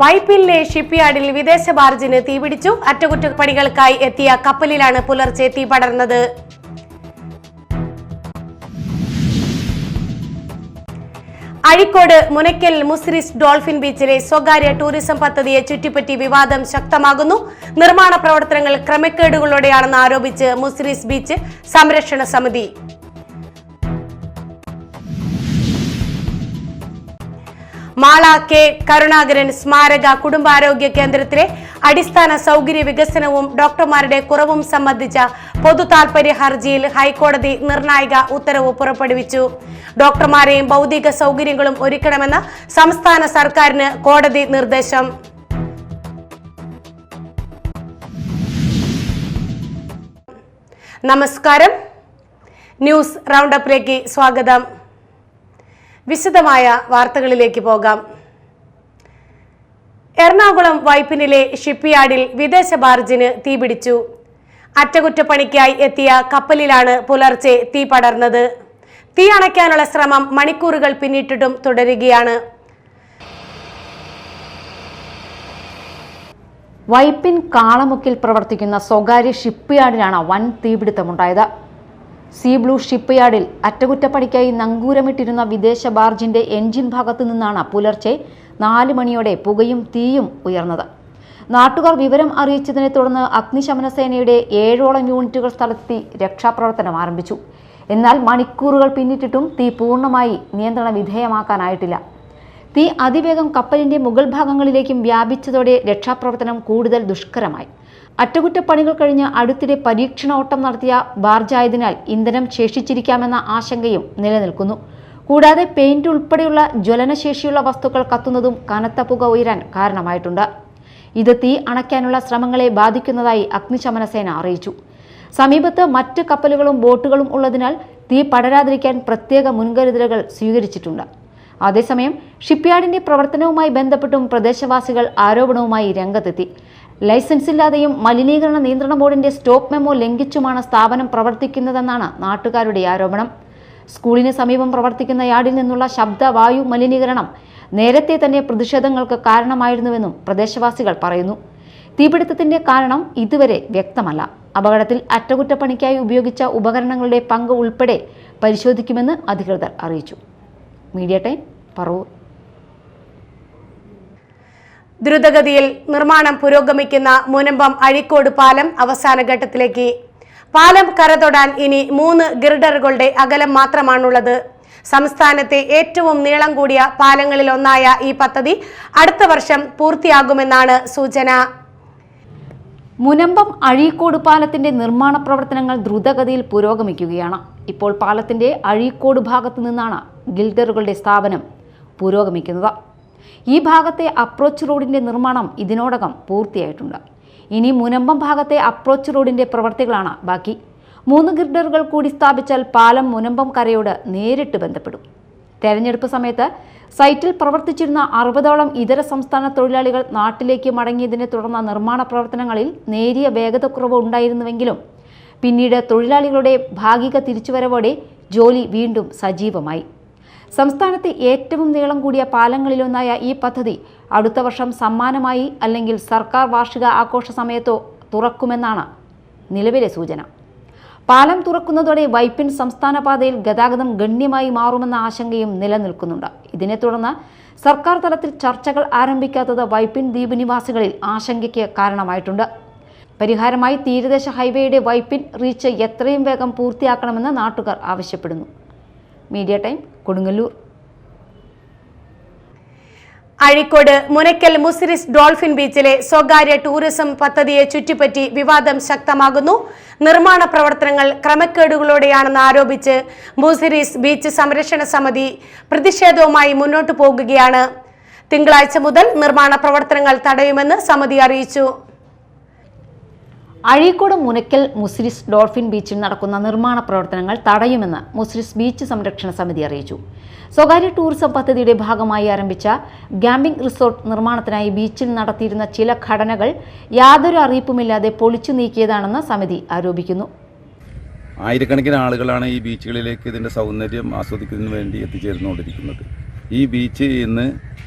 വൈപ്പിനിലെ ഷിപ്പ്യാർഡിൽ വിദേശ ബാർജിന് തീപിടിച്ചു. അറ്റകുറ്റപ്പണികൾക്കായി എത്തിയ കപ്പലിലാണ് പുലർച്ചെ തീ പടർന്നത്. അഴീക്കോട് മുനയ്ക്കൽ മുസിരിസ് ഡോൾഫിൻ ബീച്ചിലെ സ്വകാര്യ ടൂറിസം പദ്ധതിയെ ചുറ്റിപ്പറ്റി വിവാദം ശക്തമാകുന്നു. നിർമ്മാണ പ്രവർത്തനങ്ങൾ ക്രമക്കേടുകളോടെയാണെന്ന് ആരോപിച്ച് മുസിരിസ് ബീച്ച് സംരക്ഷണ സമിതി. മാള കെ കരുണാകരൻ സ്മാരക കുടുംബാരോഗ്യ കേന്ദ്രത്തിലെ അടിസ്ഥാന സൗകര്യ വികസനവും ഡോക്ടർമാരുടെ കുറവും സംബന്ധിച്ച പൊതു താൽപര്യ ഹർജിയിൽ ഹൈക്കോടതി നിർണായക ഉത്തരവ് പുറപ്പെടുവിച്ചു. ഡോക്ടർമാരെയും ഭൗതിക സൗകര്യങ്ങളും ഒരുക്കണമെന്ന സംസ്ഥാന സർക്കാരിന് കോടതി നിർദ്ദേശം. നമസ്കാരം, ന്യൂസ് റൗണ്ടപ്പിലേക്ക് സ്വാഗതം. വിശദമായ വാർത്തകളിലേക്ക് പോകാം. എറണാകുളം വൈപ്പിനിലെ ഷിപ്പ്യാർഡിൽ വിദേശ ബാർജിന് തീപിടിച്ചു. അറ്റകുറ്റപ്പണിക്കായി എത്തിയ കപ്പലിലാണ് പുലർച്ചെ തീ പടർന്നത്. തീ അണയ്ക്കാനുള്ള ശ്രമം മണിക്കൂറുകൾ പിന്നിട്ടിട്ടും തുടരുകയാണ്. വൈപ്പിൻ കാളമുക്കിൽ പ്രവർത്തിക്കുന്ന സ്വകാര്യ ഷിപ്പ്യാർഡിലാണ് വൻ തീപിടുത്തമുണ്ടായത്. സീ ബ്ലൂ ഷിപ്പ്യാർഡിൽ അറ്റകുറ്റപ്പണിക്കായി നങ്കൂരമിട്ടിരുന്ന വിദേശ ബാർജിന്റെ എഞ്ചിൻ ഭാഗത്തു നിന്നാണ് പുലർച്ചെ 4 മണിയോടെ പുകയും തീയും ഉയർന്നത്. നാട്ടുകാർ വിവരം അറിയിച്ചതിനെ തുടർന്ന് അഗ്നിശമന സേനയുടെ 7ഓളം യൂണിറ്റുകൾ സ്ഥലത്തെത്തി രക്ഷാപ്രവർത്തനം ആരംഭിച്ചു. എന്നാൽ മണിക്കൂറുകൾ പിന്നിട്ടിട്ടും തീ പൂർണ്ണമായി നിയന്ത്രണ വിധേയമാക്കാനായിട്ടില്ല. തീ അതിവേഗം കപ്പലിന്റെ മുകൾ ഭാഗങ്ങളിലേക്കും വ്യാപിച്ചതോടെ രക്ഷാപ്രവർത്തനം കൂടുതൽ ദുഷ്കരമായി. അറ്റകുറ്റപ്പണികൾ കഴിഞ്ഞ് അടുത്തിടെ പരീക്ഷണ ഓട്ടം നടത്തിയ ബാർജായതിനാൽ ഇന്ധനം ശേഷിച്ചിരിക്കാമെന്ന ആശങ്കയും നിലനിൽക്കുന്നു. കൂടാതെ പെയിന്റ് ഉൾപ്പെടെയുള്ള ജ്വലനശേഷിയുള്ള വസ്തുക്കൾ കത്തുന്നതും കനത്ത പുക ഉയരാൻ കാരണമായിട്ടുണ്ട്. ഇത് തീ അണയ്ക്കാനുള്ള ശ്രമങ്ങളെ ബാധിക്കുന്നതായി അഗ്നിശമന സേന അറിയിച്ചു. സമീപത്ത് മറ്റ് കപ്പലുകളും ബോട്ടുകളും ഉള്ളതിനാൽ തീ പടരാതിരിക്കാൻ പ്രത്യേക മുൻകരുതലുകൾ സ്വീകരിച്ചിട്ടുണ്ട്. അതേസമയം ഷിപ്പ്യാർഡിന്റെ പ്രവർത്തനവുമായി ബന്ധപ്പെട്ടും പ്രദേശവാസികൾ ആരോപണവുമായി രംഗത്തെത്തി. ലൈസൻസ് ഇല്ലാതെയും മലിനീകരണ നിയന്ത്രണ ബോർഡിന്റെ സ്റ്റോപ്പ് മെമ്മോ ലംഘിച്ചുമാണ് സ്ഥാപനം പ്രവർത്തിക്കുന്നതെന്നാണ് നാട്ടുകാരുടെ ആരോപണം. സ്കൂളിന് സമീപം പ്രവർത്തിക്കുന്ന യാർഡിൽ നിന്നുള്ള ശബ്ദവായു മലിനീകരണം നേരത്തെ തന്നെ പ്രതിഷേധങ്ങൾക്ക് കാരണമായിരുന്നുവെന്നും പ്രദേശവാസികൾ പറയുന്നു. തീപിടുത്തത്തിന്റെ കാരണം ഇതുവരെ വ്യക്തമല്ല. അപകടത്തിൽ അറ്റകുറ്റപ്പണിക്കായി ഉപയോഗിച്ച ഉപകരണങ്ങളുടെ പങ്ക് ഉൾപ്പെടെ പരിശോധിക്കുമെന്ന് അധികൃതർ അറിയിച്ചു. Media time, Paravur. ദ്രുതഗതിയിൽ നിർമ്മാണം പുരോഗമിക്കുന്ന മുനമ്പം അഴീക്കോട് പാലം അവസാന ഘട്ടത്തിലേക്ക്. പാലം കരതൊടാൻ ഇനി 3 ഗിർഡറുകളുടെ അകലം മാത്രമാണുള്ളത്. സംസ്ഥാനത്തെ ഏറ്റവും നീളം കൂടിയ പാലങ്ങളിൽ ഒന്നായ ഈ പദ്ധതി അടുത്ത വർഷം പൂർത്തിയാകുമെന്നാണ് സൂചന. മുനമ്പം അഴീക്കോട് പാലത്തിന്റെ നിർമ്മാണ പ്രവർത്തനങ്ങൾ ദ്രുതഗതിയിൽ പുരോഗമിക്കുകയാണ്. ഇപ്പോൾ പാലത്തിന്റെ അഴീക്കോട് ഭാഗത്തു നിന്നാണ് ഗിൽഡറുകളുടെ സ്ഥാപനം പുരോഗമിക്കുന്നത്. ഈ ഭാഗത്തെ അപ്രോച്ച് റോഡിന്റെ നിർമ്മാണം ഇതിനോടകം പൂർത്തിയായിട്ടുണ്ട്. ഇനി മുനമ്പം ഭാഗത്തെ അപ്രോച്ച് റോഡിന്റെ പ്രവർത്തികളാണ് ബാക്കി. 3 ഗിർഡറുകൾ കൂടി സ്ഥാപിച്ചാൽ പാലം മുനമ്പം കരയോട് നേരിട്ട് ബന്ധപ്പെടും. തെരഞ്ഞെടുപ്പ് സമയത്ത് സൈറ്റിൽ പ്രവർത്തിച്ചിരുന്ന 60ഓളം ഇതര സംസ്ഥാന തൊഴിലാളികൾ നാട്ടിലേക്ക് മടങ്ങിയതിനെ തുടർന്ന് നിർമ്മാണ പ്രവർത്തനങ്ങളിൽ നേരിയ വേഗതക്കുറവ് ഉണ്ടായിരുന്നുവെങ്കിലും പിന്നീട് തൊഴിലാളികളുടെ ഭാഗിക തിരിച്ചുവരവോടെ ജോലി വീണ്ടും സജീവമായി. സംസ്ഥാനത്തെ ഏറ്റവും നീളം കൂടിയ പാലങ്ങളിലൊന്നായ ഈ പദ്ധതി അടുത്ത വർഷം സമ്മാനമായി അല്ലെങ്കിൽ സർക്കാർ വാർഷിക ആഘോഷ സമയത്തോ തുറക്കുമെന്നാണ് നിലവിലെ സൂചന. പാലം തുറക്കുന്നതോടെ വൈപ്പിൻ സംസ്ഥാന പാതയിൽ ഗതാഗതം ഗണ്യമായി മാറുമെന്ന ആശങ്കയും നിലനിൽക്കുന്നുണ്ട്. ഇതിനെ തുടർന്ന് സർക്കാർ തലത്തിൽ ചർച്ചകൾ ആരംഭിക്കാത്തത് വൈപ്പിൻ ദ്വീപ് നിവാസികളിൽ ആശങ്കയ്ക്ക് കാരണമായിട്ടുണ്ട്. പരിഹാരമായി തീരദേശ ഹൈവേയുടെ വൈപ്പിൻ റീച്ച് എത്രയും വേഗം പൂർത്തിയാക്കണമെന്ന് നാട്ടുകാർ ആവശ്യപ്പെടുന്നു. Media time, Kodungallur. Azhikode Munakkal Muziris dolphin ബീച്ചിലെ സ്വകാര്യ ടൂറിസം പദ്ധതിയെ ചുറ്റിപ്പറ്റി വിവാദം ശക്തമാകുന്നു. നിർമ്മാണ പ്രവർത്തനങ്ങൾ ക്രമക്കേടുകളോടെയാണെന്ന് ആരോപിച്ച് മുസിരിസ് ബീച്ച് സംരക്ഷണ സമിതി പ്രതിഷേധവുമായി മുന്നോട്ടു പോകുകയാണ്. തിങ്കളാഴ്ച മുതൽ നിർമ്മാണ പ്രവർത്തനങ്ങൾ തടയുമെന്ന് സമിതി അറിയിച്ചു. അഴീക്കോട് മുനയ്ക്കൽ മുസിരിസ് ഡോൾഫിൻ ബീച്ചിൽ നടക്കുന്ന നിർമ്മാണ പ്രവർത്തനങ്ങൾ തടയുമെന്ന് മുസിരിസ് ബീച്ച് സംരക്ഷണ സമിതി അറിയിച്ചു. സ്വകാര്യ ടൂറിസം പദ്ധതിയുടെ ഭാഗമായി ആരംഭിച്ച ക്യാമ്പിംഗ് റിസോർട്ട് നിർമ്മാണത്തിനായി ബീച്ചിൽ നടത്തിയിരുന്ന ചില ഘടനകൾ യാതൊരു അറിയിപ്പുമില്ലാതെ പൊളിച്ചു നീക്കിയതാണെന്ന് സമിതി ആരോപിക്കുന്നു. ആയിരക്കണക്കിന് ആളുകളാണ് ഈ ബീച്ചുകളിലേക്ക് ഇതിൻ്റെ സൗന്ദര്യം ആസ്വദിക്കുന്നതിന് വേണ്ടി എത്തിച്ചേർന്നുകൊണ്ടിരിക്കുന്നത്. ഈ ബീച്ച് ഇന്ന്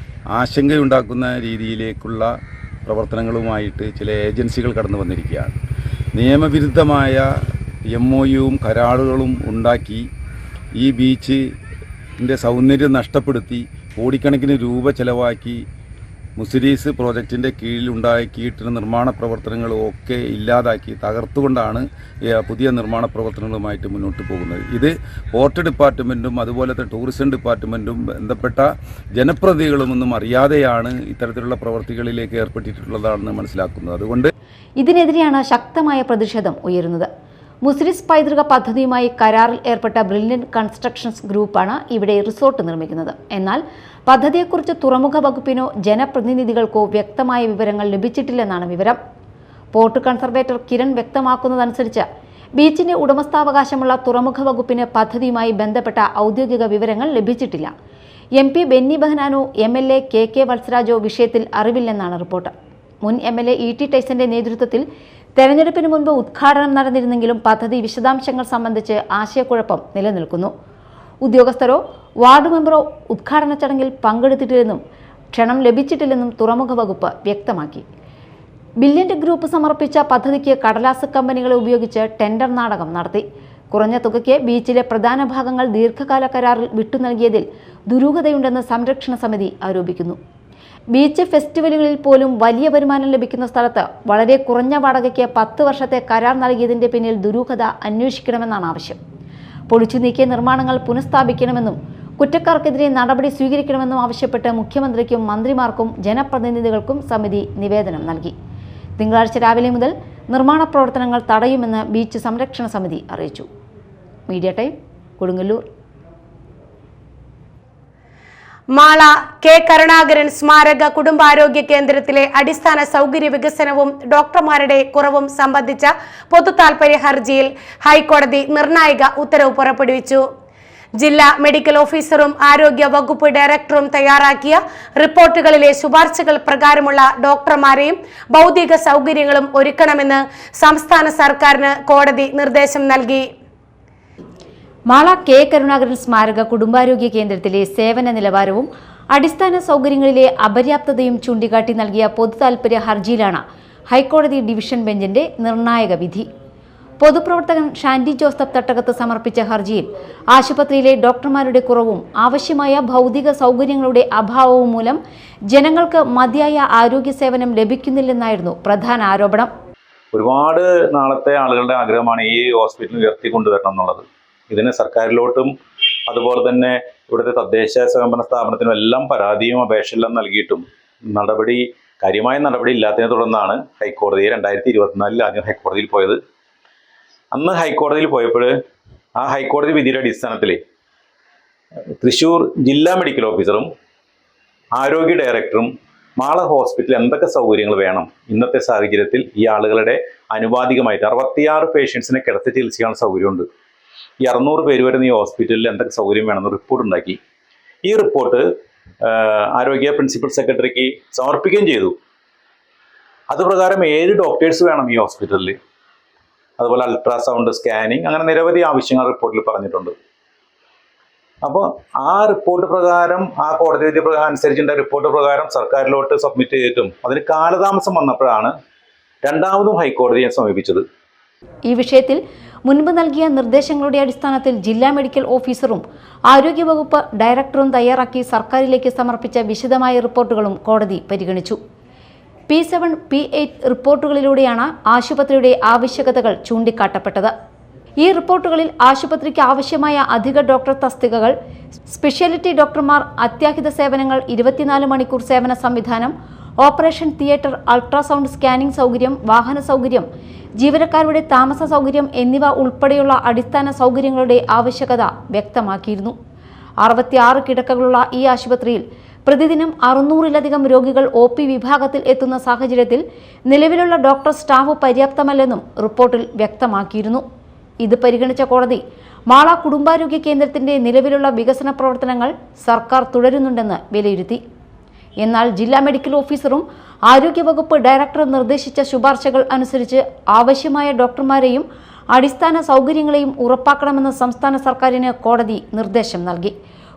ആശങ്കയുണ്ടാക്കുന്ന രീതിയിലേക്കുള്ള പ്രവർത്തനങ്ങളുമായിട്ട് ചില ഏജൻസികൾ കടന്നു വന്നിരിക്കുകയാണ്. നിയമവിരുദ്ധമായ MOUയും കരാറുകളും ഉണ്ടാക്കി ഈ ബീച്ചിൻ്റെ സൗന്ദര്യം നഷ്ടപ്പെടുത്തി കോടിക്കണക്കിന് രൂപ ചെലവാക്കി മുസിരീസ് പ്രോജക്റ്റിൻ്റെ കീഴിലുണ്ടാക്കിയിട്ടുള്ള നിർമ്മാണ പ്രവർത്തനങ്ങളും ഒക്കെ ഇല്ലാതാക്കി തകർത്തുകൊണ്ടാണ് പുതിയ നിർമ്മാണ പ്രവർത്തനങ്ങളുമായിട്ട് മുന്നോട്ട് പോകുന്നത്. ഇത് പോർട്ട് ഡിപ്പാർട്ട്മെൻറ്റും അതുപോലത്തെ ടൂറിസം ഡിപ്പാർട്ട്മെൻറ്റും ബന്ധപ്പെട്ട ജനപ്രതിനിധികളുമൊന്നും അറിയാതെയാണ് ഇത്തരത്തിലുള്ള പ്രവർത്തികളിലേക്ക് ഏർപ്പെട്ടിട്ടുള്ളതാണെന്ന് മനസ്സിലാക്കുന്നത്. അതുകൊണ്ട് ഇതിനെതിരെയാണ് ശക്തമായ പ്രതിഷേധം ഉയരുന്നത്. മുസിരിസ് പൈതൃക പദ്ധതിയുമായി കരാറിൽ ഏർപ്പെട്ട ബ്രില്യൻറ്റ് കൺസ്ട്രക്ഷൻസ് ഗ്രൂപ്പാണ് ഇവിടെ റിസോർട്ട് നിർമ്മിക്കുന്നത്. എന്നാൽ പദ്ധതിയെക്കുറിച്ച് തുറമുഖ വകുപ്പിനോ ജനപ്രതിനിധികൾക്കോ വ്യക്തമായ വിവരങ്ങൾ ലഭിച്ചിട്ടില്ലെന്നാണ് വിവരം. പോർട്ട് കൺസർവേറ്റർ കിരൺ വ്യക്തമാക്കുന്നതനുസരിച്ച് ബീച്ചിന്റെ ഉടമസ്ഥാവകാശമുള്ള തുറമുഖ വകുപ്പിന് പദ്ധതിയുമായി ബന്ധപ്പെട്ട ഔദ്യോഗിക വിവരങ്ങൾ ലഭിച്ചിട്ടില്ല. MP ബെന്നി ബെഹനാനോ, MLA KK വത്സരാജോ വിഷയത്തിൽ അറിവില്ലെന്നാണ് റിപ്പോർട്ട്. മുൻ MLA ET ടൈസന്റെ നേതൃത്വത്തിൽ തെരഞ്ഞെടുപ്പിന് മുൻപ് ഉദ്ഘാടനം നടന്നിരുന്നെങ്കിലും പദ്ധതി വിശദാംശങ്ങൾ സംബന്ധിച്ച് ആശയക്കുഴപ്പം നിലനിൽക്കുന്നു. ഉദ്യോഗസ്ഥരോ വാർഡ് മെമ്പറോ ഉദ്ഘാടന ചടങ്ങിൽ പങ്കെടുത്തിട്ടില്ലെന്നും ക്ഷണം ലഭിച്ചിട്ടില്ലെന്നും തുറമുഖ വകുപ്പ് വ്യക്തമാക്കി. ബ്രില്യൻറ്റ് ഗ്രൂപ്പ് സമർപ്പിച്ച പദ്ധതിക്ക് കടലാസ് കമ്പനികളെ ഉപയോഗിച്ച് ടെൻഡർ നാടകം നടത്തി. കുറഞ്ഞ തുകയ്ക്ക് ബീച്ചിലെ പ്രധാന ഭാഗങ്ങൾ ദീർഘകാല കരാറിൽ വിട്ടു നൽകിയതിൽ ദുരൂഹതയുണ്ടെന്ന് സംരക്ഷണ സമിതി ആരോപിക്കുന്നു. ബീച്ച് ഫെസ്റ്റിവലുകളിൽ പോലും വലിയ വരുമാനം ലഭിക്കുന്ന സ്ഥലത്ത് വളരെ കുറഞ്ഞ വാടകയ്ക്ക് 10 വർഷത്തെ കരാർ നൽകിയതിന്റെ പിന്നിൽ ദുരൂഹത അന്വേഷിക്കണമെന്നാണ് ആവശ്യം. പൊളിച്ചു നീക്കിയ നിർമ്മാണങ്ങൾ പുനഃസ്ഥാപിക്കണമെന്നും കുറ്റക്കാർക്കെതിരെ നടപടി സ്വീകരിക്കണമെന്നും ആവശ്യപ്പെട്ട് മുഖ്യമന്ത്രിക്കും മന്ത്രിമാർക്കും ജനപ്രതിനിധികൾക്കും സമിതി നിവേദനം നൽകി. തിങ്കളാഴ്ച രാവിലെ മുതൽ നിർമ്മാണ പ്രവർത്തനങ്ങൾ തടയുമെന്ന് ബീച്ച് സംരക്ഷണ സമിതി അറിയിച്ചു. Media time, Kodungallur. Mala K Karunakaran സ്മാരക കുടുംബാരോഗ്യ കേന്ദ്രത്തിലെ അടിസ്ഥാന സൗകര്യ വികസനവും ഡോക്ടർമാരുടെ കുറവും സംബന്ധിച്ച പൊതുതാൽപര്യ ഹർജിയിൽ ഹൈക്കോടതി നിർണായക ഉത്തരവ് പുറപ്പെടുവിച്ചു. ജില്ലാ മെഡിക്കൽ ഓഫീസറും ആരോഗ്യ വകുപ്പ് ഡയറക്ടറും തയ്യാറാക്കിയ റിപ്പോർട്ടുകളിലെ ശുപാർശകൾ പ്രകാരമുള്ള ഡോക്ടർമാരെയും ഭൗതിക സൗകര്യങ്ങളും ഒരുക്കണമെന്ന് സംസ്ഥാന സർക്കാരിന് കോടതി നിർദ്ദേശം നൽകി. മാള K കരുണാകരൻ സ്മാരക കുടുംബാരോഗ്യ കേന്ദ്രത്തിലെ സേവന നിലവാരവും അടിസ്ഥാന സൗകര്യങ്ങളിലെ അപര്യാപ്തതയും ചൂണ്ടിക്കാട്ടി നൽകിയ പൊതുതാൽപര്യ ഹർജിയിലാണ് ഹൈക്കോടതി ഡിവിഷൻ ബെഞ്ചിന്റെ നിർണായക വിധി. പൊതുപ്രവർത്തകൻ ഷാൻഡി ജോസഫ് തട്ടകത്ത് സമർപ്പിച്ച ഹർജിയിൽ ആശുപത്രിയിലെ ഡോക്ടർമാരുടെ കുറവും ആവശ്യമായ ഭൗതിക സൗകര്യങ്ങളുടെ അഭാവവും മൂലം ജനങ്ങൾക്ക് മതിയായ ആരോഗ്യ സേവനം ലഭിക്കുന്നില്ലെന്നായിരുന്നു പ്രധാന ആരോപണം. ഒരുപാട് നാളത്തെ ആളുകളുടെ ആഗ്രഹമാണ് ഈ ഹോസ്പിറ്റൽ ഉയർത്തിക്കൊണ്ടുവരണം എന്നുള്ളത്. ഇതിന് സർക്കാരിലോട്ടും അതുപോലെ തന്നെ ഇവിടുത്തെ തദ്ദേശ സ്വയംഭരണ സ്ഥാപനത്തിനും എല്ലാം പരാതിയും അപേക്ഷയെല്ലാം നൽകിയിട്ടും കാര്യമായ നടപടി ഇല്ലാത്തതിനെ തുടർന്നാണ് ഹൈക്കോടതി 2024 ആദ്യം ഹൈക്കോടതിയിൽ പോയത്. അന്ന് ഹൈക്കോടതിയിൽ പോയപ്പോൾ ആ ഹൈക്കോടതി വിധിയുടെ അടിസ്ഥാനത്തിൽ തൃശ്ശൂർ ജില്ലാ മെഡിക്കൽ ഓഫീസറും ആരോഗ്യ ഡയറക്ടറും മാള ഹോസ്പിറ്റലിൽ എന്തൊക്കെ സൗകര്യങ്ങൾ വേണം, ഇന്നത്തെ സാഹചര്യത്തിൽ ഈ ആളുകളുടെ അനുപാതികമായിട്ട് 66 പേഷ്യൻസിനെ കിടത്തി ചികിത്സിക്കാനുള്ള സൗകര്യമുണ്ട്, ഈ 600 പേര് വരുന്ന ഈ ഹോസ്പിറ്റലിൽ എന്തൊക്കെ സൗകര്യം വേണമെന്ന് റിപ്പോർട്ട് ഉണ്ടാക്കി. ഈ റിപ്പോർട്ട് ആരോഗ്യ പ്രിൻസിപ്പൽ സെക്രട്ടറിക്ക് സമർപ്പിക്കുകയും ചെയ്തു. അതുപ്രകാരം 7 ഡോക്ടേഴ്സ് വേണം ഈ ഹോസ്പിറ്റലിൽ, അതുപോലെ അൾട്രാസൗണ്ട്, സ്കാനിങ്, അങ്ങനെ നിരവധി ആവശ്യങ്ങൾ റിപ്പോർട്ടിൽ പറഞ്ഞിട്ടുണ്ട്. അപ്പോൾ ആ റിപ്പോർട്ട് പ്രകാരം, ആ കോടതി വിധി അനുസരിച്ചിട്ടുള്ള റിപ്പോർട്ട് പ്രകാരം സർക്കാരിലോട്ട് സബ്മിറ്റ് ചെയ്തിട്ടും അതിന് കാലതാമസം വന്നപ്പോഴാണ് രണ്ടാമതും ഹൈക്കോടതിയെ സമീപിച്ചത്. ഈ വിഷയത്തിൽ മുൻപ് നൽകിയ നിർദ്ദേശങ്ങളുടെ അടിസ്ഥാനത്തിൽ ജില്ലാ മെഡിക്കൽ ഓഫീസറും ആരോഗ്യവകുപ്പ് ഡയറക്ടറും തയ്യാറാക്കി സർക്കാരിലേക്ക് സമർപ്പിച്ച വിശദമായ റിപ്പോർട്ടുകളും കോടതി പരിഗണിച്ചു. P7, P8 റിപ്പോർട്ടുകളിലൂടെയാണ് ആശുപത്രിയുടെ ആവശ്യകതകൾ ചൂണ്ടിക്കാട്ടപ്പെട്ടത്. ഈ റിപ്പോർട്ടുകളിൽ ആശുപത്രിക്ക് ആവശ്യമായ അധിക ഡോക്ടർ തസ്തികകൾ, സ്പെഷ്യാലിറ്റി ഡോക്ടർമാർ, അത്യാഹിത സേവനങ്ങൾ, 24 മണിക്കൂർ സേവന സംവിധാനം, ഓപ്പറേഷൻ തിയേറ്റർ, അൾട്രാസൗണ്ട് സ്കാനിംഗ് സൗകര്യം, വാഹന സൗകര്യം, ജീവനക്കാരുടെ താമസ സൗകര്യം എന്നിവ ഉൾപ്പെടെയുള്ള അടിസ്ഥാന സൗകര്യങ്ങളുടെ ആവശ്യകത വ്യക്തമാക്കിയിരുന്നു. 66 കിടക്കകളുള്ള ഈ ആശുപത്രിയിൽ പ്രതിദിനം 600-ലധികം രോഗികൾ OP വിഭാഗത്തിൽ എത്തുന്ന സാഹചര്യത്തിൽ നിലവിലുള്ള ഡോക്ടർ സ്റ്റാഫ് പര്യാപ്തമല്ലെന്നും റിപ്പോർട്ടിൽ വ്യക്തമാക്കിയിരുന്നു. ഇത് പരിഗണിച്ച കോടതി മാള കുടുംബാരോഗ്യ കേന്ദ്രത്തിന്റെ നിലവിലുള്ള വികസന പ്രവർത്തനങ്ങൾ സർക്കാർ തുടരുന്നുണ്ടെന്ന് വിലയിരുത്തി. എന്നാൽ ജില്ലാ മെഡിക്കൽ ഓഫീസറും ആരോഗ്യവകുപ്പ് ഡയറക്ടറും നിർദ്ദേശിച്ച ശുപാർശകൾ അനുസരിച്ച് ആവശ്യമായ ഡോക്ടർമാരെയും അടിസ്ഥാന സൗകര്യങ്ങളെയും ഉറപ്പാക്കണമെന്ന് സംസ്ഥാന സർക്കാരിന് കോടതി നിർദ്ദേശം നൽകി.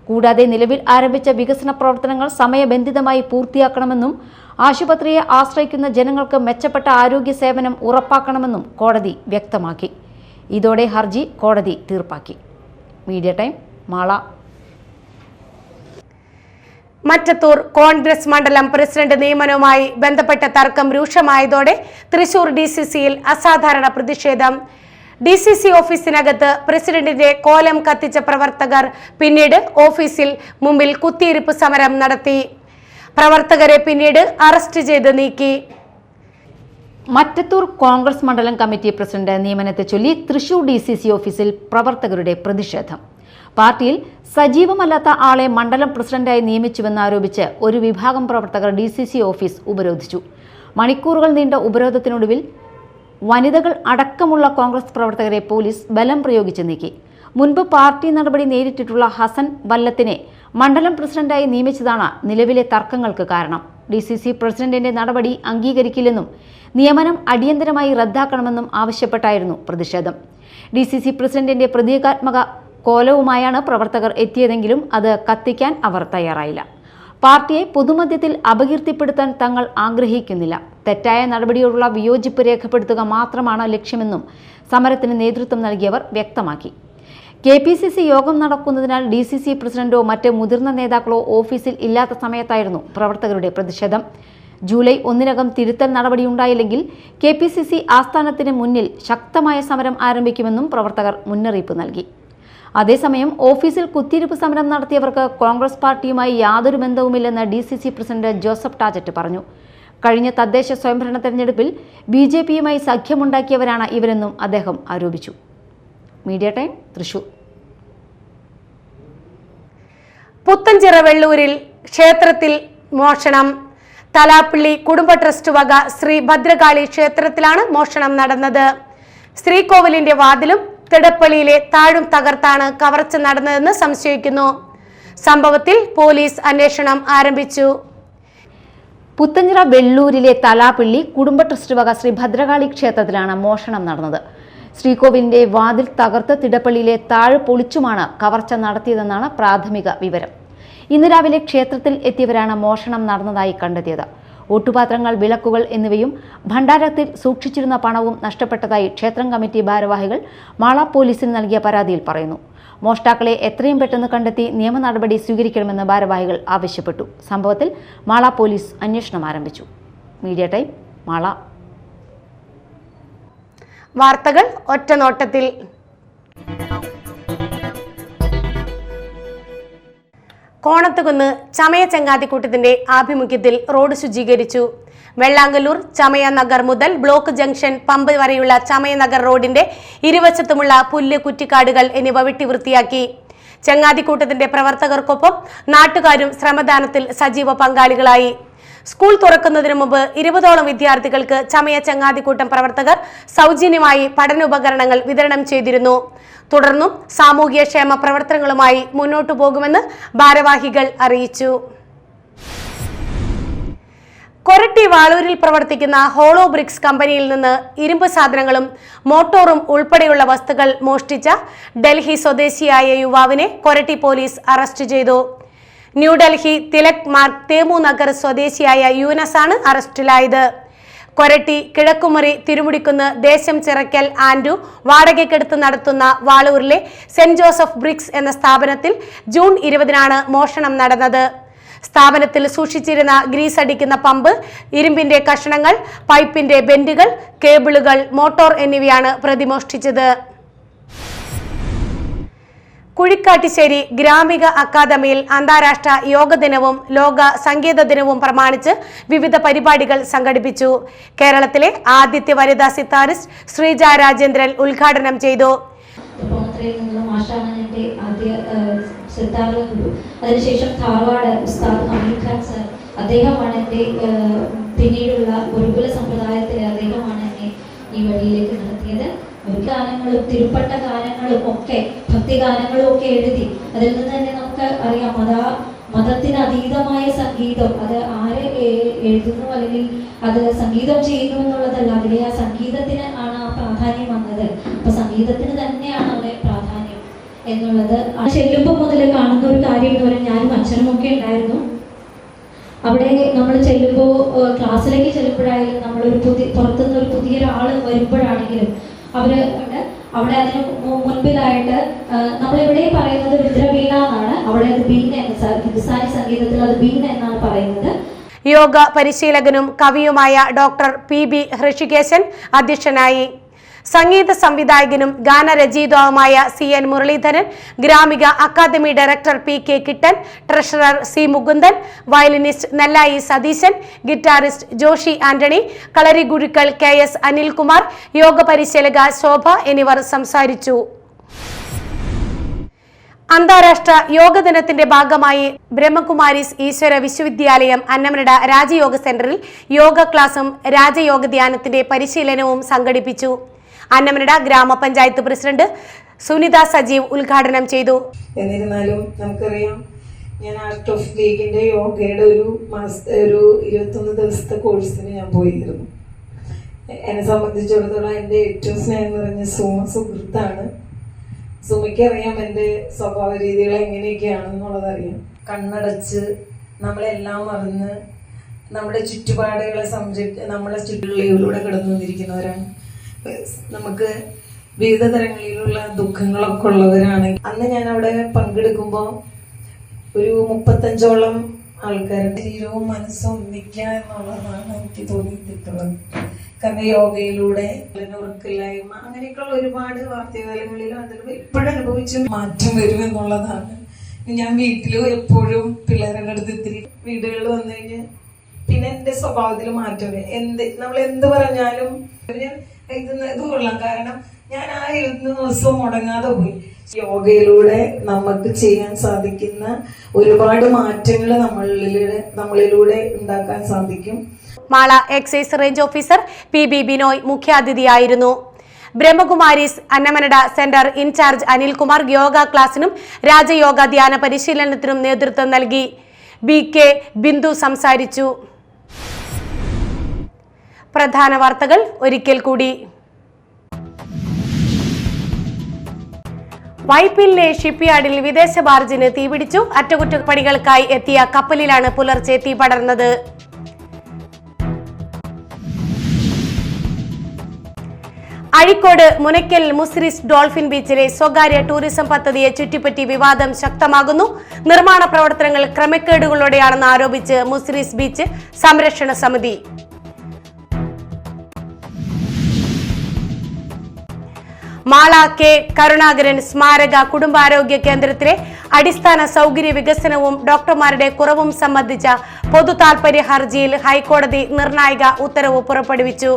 കൂടാതെ നിലവിൽ ആരംഭിച്ച വികസന പ്രവർത്തനങ്ങൾ സമയബന്ധിതമായി പൂർത്തിയാക്കണമെന്നും ആശുപത്രിയെ ആശ്രയിക്കുന്ന ജനങ്ങൾക്ക് മെച്ചപ്പെട്ട ആരോഗ്യ സേവനം ഉറപ്പാക്കണമെന്നും കോടതി വ്യക്തമാക്കി. ഇതോടെ ഹർജി കോടതി തീർപ്പാക്കി. Media time, Mala. Mattathur congress മണ്ഡലം പ്രസിഡന്റ് നിയമനവുമായി ബന്ധപ്പെട്ട തർക്കം രൂക്ഷമായതോടെ തൃശൂർ DCCയിൽ അസാധാരണ പ്രതിഷേധം. DCC ഓഫീസിനകത്ത് പ്രസിഡന്റിന്റെ കോലം കത്തിച്ച പ്രവർത്തകർ പിന്നീട് ഓഫീസിൽ മുമ്പിൽ കുത്തിയിരിപ്പ് സമരം നടത്തി. പ്രവർത്തകരെ പിന്നീട് അറസ്റ്റ് ചെയ്ത് നീക്കി. മറ്റത്തൂർ കോൺഗ്രസ് മണ്ഡലം കമ്മിറ്റി പ്രസിഡന്റ് നിയമനത്തെ ചൊല്ലി തൃശൂർ DCC ഓഫീസിൽ പ്രവർത്തകരുടെ പ്രതിഷേധം. പാർട്ടിയിൽ സജീവമല്ലാത്ത ആളെ മണ്ഡലം പ്രസിഡന്റായി നിയമിച്ചുവെന്നാരോപിച്ച് ഒരു വിഭാഗം പ്രവർത്തകർ DCC ഓഫീസ് ഉപരോധിച്ചു. മണിക്കൂറുകൾ നീണ്ട ഉപരോധത്തിനൊടുവിൽ വനിതകൾ അടക്കമുള്ള കോൺഗ്രസ് പ്രവർത്തകരെ പോലീസ് ബലം പ്രയോഗിച്ച് നീക്കി. മുൻപ് പാർട്ടി നടപടി നേരിട്ടിട്ടുള്ള ഹസൻ വല്ലത്തിനെ മണ്ഡലം പ്രസിഡന്റായി നിയമിച്ചതാണ് നിലവിലെ തർക്കങ്ങൾക്ക് കാരണം. DCC പ്രസിഡന്റിന്റെ നടപടി അംഗീകരിക്കില്ലെന്നും നിയമനം അടിയന്തരമായി റദ്ദാക്കണമെന്നും ആവശ്യപ്പെട്ടായിരുന്നു പ്രതിഷേധം. DCC പ്രസിഡന്റിന്റെ പ്രതീകാത്മക കോലവുമായാണ് പ്രവർത്തകർ എത്തിയതെങ്കിലും അത് കത്തിക്കാൻ അവർ തയ്യാറായില്ല. പാർട്ടിയെ പൊതുമധ്യത്തിൽ അപകീർത്തിപ്പെടുത്താൻ തങ്ങൾ ആഗ്രഹിക്കുന്നില്ല. തെറ്റായ നടപടിയോടുള്ള വിയോജിപ്പ് രേഖപ്പെടുത്തുക മാത്രമാണ് ലക്ഷ്യമെന്നും സമരത്തിന് നേതൃത്വം നൽകിയവർ വ്യക്തമാക്കി. KPCC യോഗം നടക്കുന്നതിനാൽ DCC പ്രസിഡന്റോ മറ്റ് മുതിർന്ന നേതാക്കളോ ഓഫീസിൽ ഇല്ലാത്ത സമയത്തായിരുന്നു പ്രവർത്തകരുടെ പ്രതിഷേധം. ജൂലൈ 1 തിരുത്തൽ നടപടിയുണ്ടായില്ലെങ്കിൽ KPCC ആസ്ഥാനത്തിന് മുന്നിൽ ശക്തമായ സമരം ആരംഭിക്കുമെന്നും പ്രവർത്തകർ മുന്നറിയിപ്പ് നൽകി. അതേസമയം ഓഫീസിൽ കുത്തിയിരിപ്പ് സമരം നടത്തിയവർക്ക് കോൺഗ്രസ് പാർട്ടിയുമായി യാതൊരു ബന്ധവുമില്ലെന്ന് DCC പ്രസിഡന്റ് ജോസഫ് ടാജറ്റ് പറഞ്ഞു. കഴിഞ്ഞ തദ്ദേശ സ്വയംഭരണ തെരഞ്ഞെടുപ്പിൽ BJPയുമായി സഖ്യമുണ്ടാക്കിയവരാണ് ഇവരെന്നും അദ്ദേഹം ആരോപിച്ചു. Media time, Thrissur. പുത്തഞ്ചിറ വെള്ളൂരിൽ ക്ഷേത്രത്തിൽ മോഷണം. തലാപ്പള്ളി കുടുംബ ട്രസ്റ്റ് വക ശ്രീ ഭദ്രകാളി ക്ഷേത്രത്തിലാണ് മോഷണം നടന്നത്. ശ്രീകോവിലിന്റെ വാതിലും തിടപ്പള്ളിയിലെ താഴും തകർത്താണ് കവർച്ച നടന്നതെന്ന് സംശയിക്കുന്നു. സംഭവത്തിൽ പോലീസ് അന്വേഷണം ആരംഭിച്ചു. പുത്തഞ്ചിറ വെള്ളൂരിലെ തലാപ്പള്ളി കുടുംബ ട്രസ്റ്റ് വക ശ്രീ ഭദ്രകാളി ക്ഷേത്രത്തിലാണ് മോഷണം നടന്നത്. ശ്രീകോവിലിന്റെ വാതിൽ തകർത്ത് തിടപ്പള്ളിയിലെ താഴ് പൊളിച്ചുമാണ് കവർച്ച നടത്തിയതെന്നാണ് പ്രാഥമിക വിവരം. ഇന്ന് രാവിലെ ക്ഷേത്രത്തിൽ എത്തിയവരാണ് മോഷണം നടന്നതായി കണ്ടെത്തിയത്. ഓട്ടുപാത്രങ്ങൾ, വിളക്കുകൾ എന്നിവയും ഭണ്ഡാരത്തിൽ സൂക്ഷിച്ചിരുന്ന പണവും നഷ്ടപ്പെട്ടതായി ക്ഷേത്രം കമ്മിറ്റി ഭാരവാഹികൾ മാള പോലീസിന് നൽകിയ പരാതിയിൽ പറയുന്നു. മോഷ്ടാക്കളെ എത്രയും പെട്ടെന്ന് കണ്ടെത്തി നിയമ നടപടി സ്വീകരിക്കണമെന്ന് ഭാരവാഹികൾ ആവശ്യപ്പെട്ടു. സംഭവത്തിൽ മാള പോലീസ് അന്വേഷണം ആരംഭിച്ചു. Media time, Mala. വാർത്തകൾ ഒറ്റനോട്ടത്തിൽ. കോണത്തുകുന്ന് ചമയ ചങ്ങാതിക്കൂട്ടത്തിന്റെ ആഭിമുഖ്യത്തിൽ റോഡ് ശുചീകരിച്ചു. വെള്ളാങ്കല്ലൂർ ചമയ നഗർ മുതൽ ബ്ലോക്ക് ജംഗ്ഷൻ പമ്പ് വരെയുള്ള ചമയ നഗർ റോഡിന്റെ ഇരുവശത്തുമുള്ള പുല്ല്, കുറ്റിക്കാടുകൾ എന്നിവ വെട്ടി വൃത്തിയാക്കി. ചങ്ങാതിക്കൂട്ടത്തിന്റെ പ്രവർത്തകർക്കൊപ്പം നാട്ടുകാരും ശ്രമദാനത്തിൽ സജീവ പങ്കാളികളായി. സ്കൂൾ തുറക്കുന്നതിന് മുമ്പ് 20ഓളം വിദ്യാർത്ഥികൾക്ക് ചമയ ചങ്ങാതിക്കൂട്ടം പ്രവർത്തകർ സൗജന്യമായി പഠനോപകരണങ്ങൾ വിതരണം ചെയ്തിരുന്നു. തുടർന്നും സാമൂഹ്യക്ഷേമ പ്രവർത്തനങ്ങളുമായി മുന്നോട്ടു പോകുമെന്ന് ഭാരവാഹികൾ അറിയിച്ചു. കൊരട്ടി വാളൂരിൽ പ്രവർത്തിക്കുന്ന ഹോളോ ബ്രിക്സ് കമ്പനിയിൽ നിന്ന് ഇരുമ്പ് സാധനങ്ങളും മോട്ടോറും ഉൾപ്പെടെയുള്ള വസ്തുക്കൾ മോഷ്ടിച്ച ഡൽഹി സ്വദേശിയായ യുവാവിനെ കൊരട്ടി പോലീസ് അറസ്റ്റ് ചെയ്തു. ന്യൂഡൽഹി തിലക് മാർഗ് തേമു നഗർ സ്വദേശിയായ യൂനസ് ആണ് അറസ്റ്റിലായത്. കൊരട്ടി കിഴക്കുമുറി തിരുമുടിക്കുന്ന് ദേശം ചിറക്കൽ ആൻഡു വാടകയ്ക്കെടുത്ത് നടത്തുന്ന വാളൂരിലെ സെന്റ് ജോസഫ് ബ്രിക്സ് എന്ന സ്ഥാപനത്തിൽ ജൂൺ 20 മോഷണം നടന്നത്. സ്ഥാപനത്തിൽ സൂക്ഷിച്ചിരുന്ന ഗ്രീസ് അടിക്കുന്ന പമ്പ്, ഇരുമ്പിന്റെ കഷണങ്ങൾ, പൈപ്പിന്റെ ബെൻഡുകൾ, കേബിളുകൾ, മോട്ടോർ എന്നിവയാണ് പ്രതി മോഷ്ടിച്ചത്. കുഴിക്കാട്ടിശ്ശേരി ഗ്രാമിക അക്കാദമിയിൽ അന്താരാഷ്ട്ര യോഗ ദിനവും ലോക സംഗീത ദിനവും പ്രമാണിച്ച് വിവിധ പരിപാടികൾ സംഘടിപ്പിച്ചു. കേരളത്തിലെ ആദ്യത്തെ വനിതാ സിത്താറിസ്റ്റ് ശ്രീജ രാജേന്ദ്രൻ ഉദ്ഘാടനം ചെയ്തു. അതിനുശേഷം ധാർവാഡ് ഉസ്താദ് ഹമീദ് ഖാൻ സർ, അദ്ദേഹമാണ് എൻ്റെ പിന്നീടുള്ള ഗുരുകുല സമ്പ്രദായത്തിൽ അദ്ദേഹമാണ് എന്നെ ഈ വഴിയിലേക്ക് നടത്തിയത്. ഗാനങ്ങളും തിരുപ്പട്ട ഗാനങ്ങളും ഒക്കെ ഭക്തിഗാനങ്ങളും ഒക്കെ എഴുതി. അതിൽ നിന്ന് തന്നെ നമുക്ക് അറിയാം, മതത്തിന് അതീതമായ സംഗീതം അത് ആരെ എഴുതുന്നു അല്ലെങ്കിൽ അത് സംഗീതം ചെയ്യുന്നു എന്നുള്ളതല്ല, അതിലെ ആ സംഗീതത്തിന് ആണ് ആ പ്രാധാന്യം വന്നത്. അപ്പൊ സംഗീതത്തിന് തന്നെയാണ് അവിടെ പ്രാധാന്യം. എന്നുള്ളത് ചെല്ലുമ്പോൾ മുതൽ കാണുന്ന ഒരു കാര്യം എന്ന് പറയാൻ ഞാനും അച്ഛനും ഒക്കെ ഉണ്ടായിരുന്നു. അവിടെ നമ്മൾ ചെല്ലുമ്പോൾ ക്ലാസ്സിലേക്ക് ചെല്ലുമ്പോഴായാലും നമ്മളൊരു പുറത്തുനിന്ന് ഒരു പുതിയൊരാൾ വരുമ്പോഴാണെങ്കിലും അവിടെ അതിന് മുൻപിലായിട്ട് നമ്മളിവിടെ പറയുന്നത് രുദ്രവീണ എന്നാണ്, അവിടെ അത് ബീന എന്ന് ഹിന്ദുസ്ഥാനി സംഗീതത്തിൽ അത് ബീന എന്നാണ് പറയുന്നത്. യോഗ പരിശീലകനും കവിയുമായ ഡോക്ടർ PB ഹൃഷികേശൻ അധ്യക്ഷനായി. സംഗീത സംവിധായകനും ഗാനരചയിതാവുമായ CN Muraleedharan, Gramika academy director PK Kittan, treasurer C Mukundan, violinist Nellayi Satheesan, guitarist Joshy Antony, kalari ഗുരുക്കൾ KS അനിൽകുമാർ, യോഗ പരിശീലക ശോഭ എന്നിവർ സംസാരിച്ചു. അന്താരാഷ്ട്ര യോഗ ദിനത്തിന്റെ ഭാഗമായി ബ്രഹ്മകുമാരീസ് ഈശ്വര വിശ്വവിദ്യാലയം അന്നമനട രാജയോഗ സെന്ററിൽ യോഗ ക്ലാസും രാജയോഗ ധ്യാനത്തിന്റെ പരിശീലനവും സംഘടിപ്പിച്ചു. അന്നമനട ഗ്രാമപഞ്ചായത്ത് പ്രസിഡന്റ് സുനിത സജീവ് ഉദ്ഘാടനം ചെയ്തു. എന്നിരുന്നാലും നമുക്കറിയാം, ഞാൻ ആർട്ട് ഓഫ് ലീഗിന്റെ യോഗയുടെ ഒരു 21 ദിവസത്തെ കോഴ്സിന് ഞാൻ പോയിരുന്നു. എന്നെ സംബന്ധിച്ചിടത്തോളം എൻ്റെ ഏറ്റവും സ്നേഹം നിറഞ്ഞ സുഹൃത്താണ്. സുമിക്ക് അറിയാം എൻ്റെ സ്വഭാവ രീതികൾ എങ്ങനെയൊക്കെയാണെന്നുള്ളതറിയാം. കണ്ണടച്ച് നമ്മളെല്ലാം മറന്ന് നമ്മുടെ ചുറ്റുപാടുകളെ നമ്മളെ ചുറ്റുകളിലൂടെ കടന്നു വന്നിരിക്കുന്നവരാണ്. നമുക്ക് വിവിധ തരങ്ങളിലുള്ള ദുഃഖങ്ങളൊക്കെ ഉള്ളവരാണ്. അന്ന് ഞാൻ അവിടെ പങ്കെടുക്കുമ്പോൾ ഒരു 35ഓളം ആൾക്കാരുടെ ശരീരവും മനസ്സും ഒന്നിക്കുക എന്നുള്ളതാണ് എനിക്ക് തോന്നിയിട്ടുള്ളത്. കാരണം യോഗയിലൂടെ ഉറക്കില്ലായ്മ അങ്ങനെയൊക്കെയുള്ള ഒരുപാട് വാർത്തകാലങ്ങളിലും അതിൽ എപ്പോഴും അനുഭവിച്ച് മാറ്റം വരും എന്നുള്ളതാണ്. ഞാൻ വീട്ടിലും എപ്പോഴും പിള്ളേരുടെ അടുത്ത് ഇത്തിരി വീടുകളിൽ വന്നു കഴിഞ്ഞ് പിന്നെ എൻ്റെ സ്വഭാവത്തിൽ മാറ്റം വരും. നമ്മൾ എന്ത് പറഞ്ഞാലും ഇത് കൊള്ളാം. കാരണം ഞാൻ ആ 20 ദിവസവും മുടങ്ങാതെ പോയി. യോഗയിലൂടെ നമുക്ക് ചെയ്യാൻ സാധിക്കുന്ന ഒരുപാട് മാറ്റങ്ങൾ നമ്മളിലൂടെ ഉണ്ടാക്കാൻ സാധിക്കും. Mala excise range officer PB Binoy മുഖ്യാതിഥിയായിരുന്നു. ബ്രഹ്മകുമാരീസ് അന്നമനട സെന്റർ ഇൻചാർജ് അനിൽകുമാർ യോഗ ക്ലാസിനും രാജയോഗ ധ്യാന പരിശീലനത്തിനും നേതൃത്വം നൽകി. BK ബിന്ദു സംസാരിച്ചു. പ്രധാന വാർത്തകൾ ഒരിക്കൽ കൂടി. വൈപ്പിലിലെ ഷിപ്പ്യാർഡിൽ വിദേശ ബാർജിന് തീപിടിച്ചു. അറ്റകുറ്റപ്പണികൾക്കായി എത്തിയ കപ്പലിലാണ് പുലർച്ചെ തീ പടർന്നത്. അഴീക്കോട് മുനയ്ക്കൽ മുസിരിസ് ഡോൾഫിൻ ബീച്ചിലെ സ്വകാര്യ ടൂറിസം പദ്ധതിയെ ചുറ്റിപ്പറ്റി വിവാദം ശക്തമാകുന്നു. നിർമ്മാണ പ്രവർത്തനങ്ങൾ ക്രമക്കേടുകളോടെയാണെന്ന് ആരോപിച്ച് മുസിരിസ് ബീച്ച് സംരക്ഷണ സമിതി. മാള K കരുണാകരൻ സ്മാരക കുടുംബാരോഗ്യ കേന്ദ്രത്തിലെ അടിസ്ഥാന സൗകര്യ വികസനവും ഡോക്ടർമാരുടെ കുറവും സംബന്ധിച്ച പൊതു താൽപര്യ ഹർജിയിൽ ഹൈക്കോടതി നിർണായക ഉത്തരവ് പുറപ്പെടുവിച്ചു.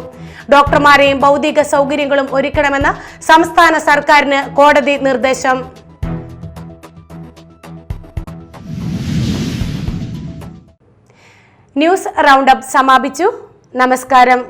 ഡോക്ടർമാരെയും ഭൗതിക സൗകര്യങ്ങളും ഒരുക്കണമെന്ന സംസ്ഥാന സർക്കാരിന് കോടതി നിർദ്ദേശം. ന്യൂസ് റൗണ്ടപ്പ് സമാപിച്ചു. നമസ്കാരം.